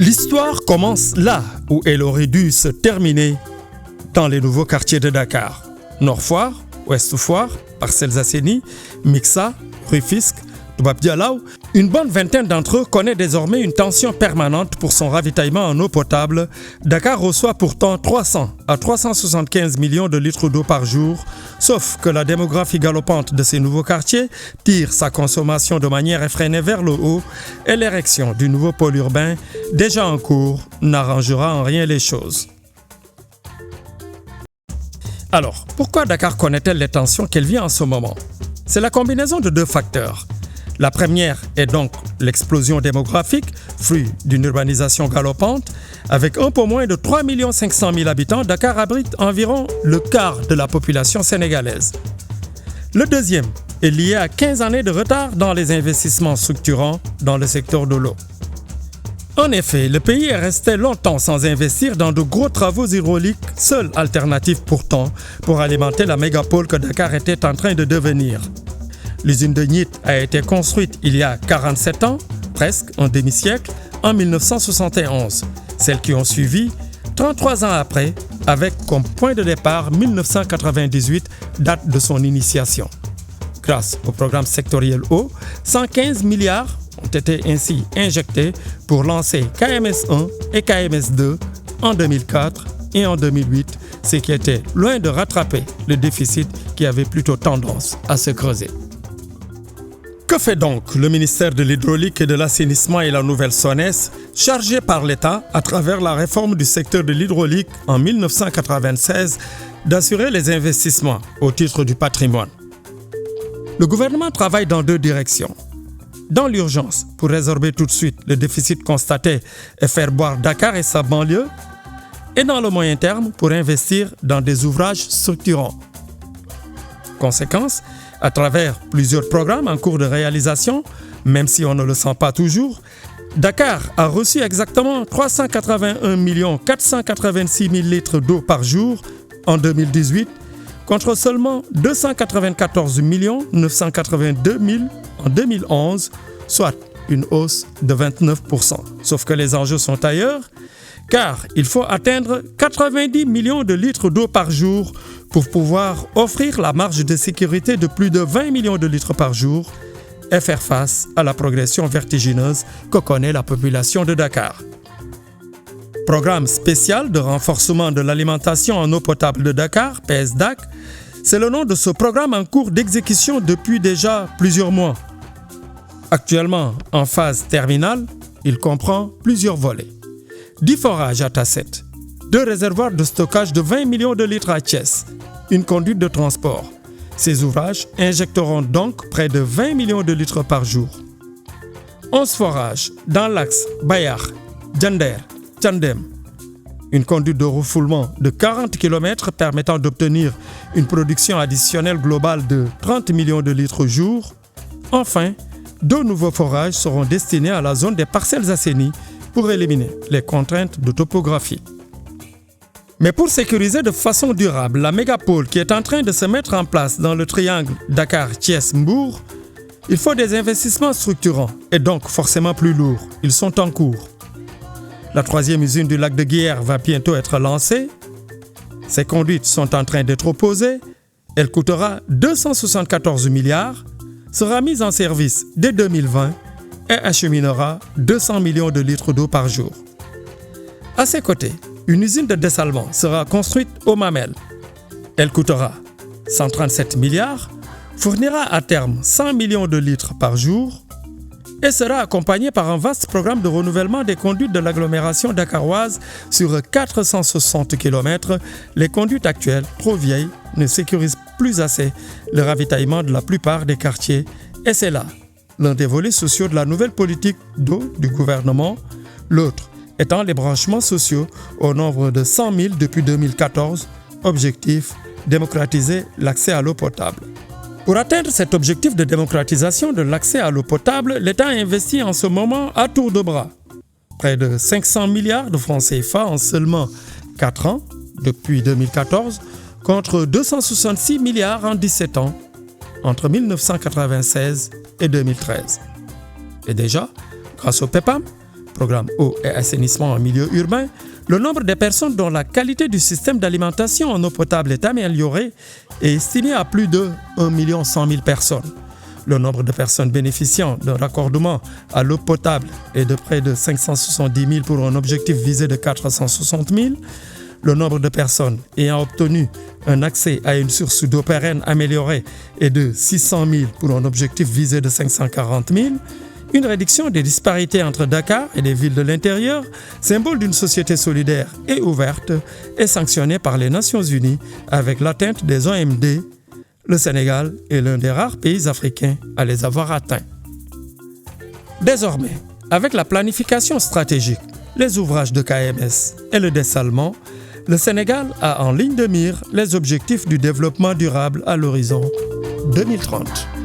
L'histoire commence là où elle aurait dû se terminer, dans les nouveaux quartiers de Dakar. Nord Foire, Ouest Foire, Parcelles Assainies, Mixa, Rufisque, Toubab Dialaw. Une bonne vingtaine d'entre eux connaît désormais une tension permanente pour son ravitaillement en eau potable. Dakar reçoit pourtant 300 à 375 millions de litres d'eau par jour, sauf que la démographie galopante de ces nouveaux quartiers tire sa consommation de manière effrénée vers le haut et l'érection du nouveau pôle urbain, déjà en cours, n'arrangera en rien les choses. Alors, pourquoi Dakar connaît-elle les tensions qu'elle vit en ce moment? C'est la combinaison de deux facteurs. La première est donc l'explosion démographique, fruit d'une urbanisation galopante. Avec un peu moins de 3 500 000 habitants, Dakar abrite environ le quart de la population sénégalaise. Le deuxième est lié à 15 années de retard dans les investissements structurants dans le secteur de l'eau. En effet, le pays est resté longtemps sans investir dans de gros travaux hydrauliques, seule alternative pourtant pour alimenter la mégapole que Dakar était en train de devenir. L'usine de Nyit a été construite il y a 47 ans, presque un demi-siècle, en 1971. Celles qui ont suivi, 33 ans après, avec comme point de départ 1998, date de son initiation. Grâce au programme sectoriel eau, 115 milliards ont été ainsi injectés pour lancer KMS 1 et KMS 2 en 2004 et en 2008, ce qui était loin de rattraper le déficit qui avait plutôt tendance à se creuser. Que fait donc le ministère de l'Hydraulique et de l'Assainissement et la nouvelle SONES, chargé par l'État, à travers la réforme du secteur de l'hydraulique en 1996, d'assurer les investissements au titre du patrimoine? Le gouvernement travaille dans deux directions. Dans l'urgence, pour résorber tout de suite le déficit constaté et faire boire Dakar et sa banlieue, et dans le moyen terme, pour investir dans des ouvrages structurants. Conséquence, à travers plusieurs programmes en cours de réalisation, même si on ne le sent pas toujours, Dakar a reçu exactement 381 486 000 litres d'eau par jour en 2018, contre seulement 294 982 000 en 2011, soit une hausse de 29%. Sauf que les enjeux sont ailleurs, car il faut atteindre 90 millions de litres d'eau par jour pour pouvoir offrir la marge de sécurité de plus de 20 millions de litres par jour et faire face à la progression vertigineuse que connaît la population de Dakar. Programme spécial de renforcement de l'alimentation en eau potable de Dakar, PSDAC, c'est le nom de ce programme en cours d'exécution depuis déjà plusieurs mois. Actuellement en phase terminale, il comprend plusieurs volets. 10 forages à Tasset, 2 réservoirs de stockage de 20 millions de litres à Thiès, une conduite de transport. Ces ouvrages injecteront donc près de 20 millions de litres par jour. 11 forages dans l'axe Bayar, Djander, Tchandem. Une conduite de refoulement de 40 km permettant d'obtenir une production additionnelle globale de 30 millions de litres jour. Enfin, 2 nouveaux forages seront destinés à la zone des Parcelles Assainies pour éliminer les contraintes de topographie. Mais pour sécuriser de façon durable la mégapole qui est en train de se mettre en place dans le triangle Dakar-Thiès-Mbour, il faut des investissements structurants et donc forcément plus lourds. Ils sont en cours. La 3e usine du lac de Guiers va bientôt être lancée. Ses conduites sont en train d'être opposées. Elle coûtera 274 milliards, sera mise en service dès 2020 et acheminera 200 millions de litres d'eau par jour. À ses côtés, une usine de dessalement sera construite au Mamel. Elle coûtera 137 milliards, fournira à terme 100 millions de litres par jour et sera accompagnée par un vaste programme de renouvellement des conduites de l'agglomération dakaroise sur 460 km. Les conduites actuelles, trop vieilles, ne sécurisent plus assez le ravitaillement de la plupart des quartiers et c'est là l'un des volets sociaux de la nouvelle politique d'eau du gouvernement, l'autre étant les branchements sociaux au nombre de 100 000 depuis 2014, objectif démocratiser l'accès à l'eau potable. Pour atteindre cet objectif de démocratisation de l'accès à l'eau potable, l'État investit en ce moment à tour de bras près de 500 milliards de francs CFA en seulement 4 ans, depuis 2014, contre 266 milliards en 17 ans, entre 1996 et 2013. Et déjà, grâce au PEPAM, programme eau et assainissement en milieu urbain, le nombre de personnes dont la qualité du système d'alimentation en eau potable est améliorée est estimé à plus de 1 100 000 personnes. Le nombre de personnes bénéficiant d'un raccordement à l'eau potable est de près de 570 000 pour un objectif visé de 460 000. Le nombre de personnes ayant obtenu un accès à une source d'eau pérenne améliorée est de 600 000 pour un objectif visé de 540 000. Une réduction des disparités entre Dakar et les villes de l'intérieur, symbole d'une société solidaire et ouverte, est sanctionnée par les Nations Unies avec l'atteinte des OMD. Le Sénégal est l'un des rares pays africains à les avoir atteints. Désormais, avec la planification stratégique, les ouvrages de KMS et le dessalement, le Sénégal a en ligne de mire les objectifs du développement durable à l'horizon 2030.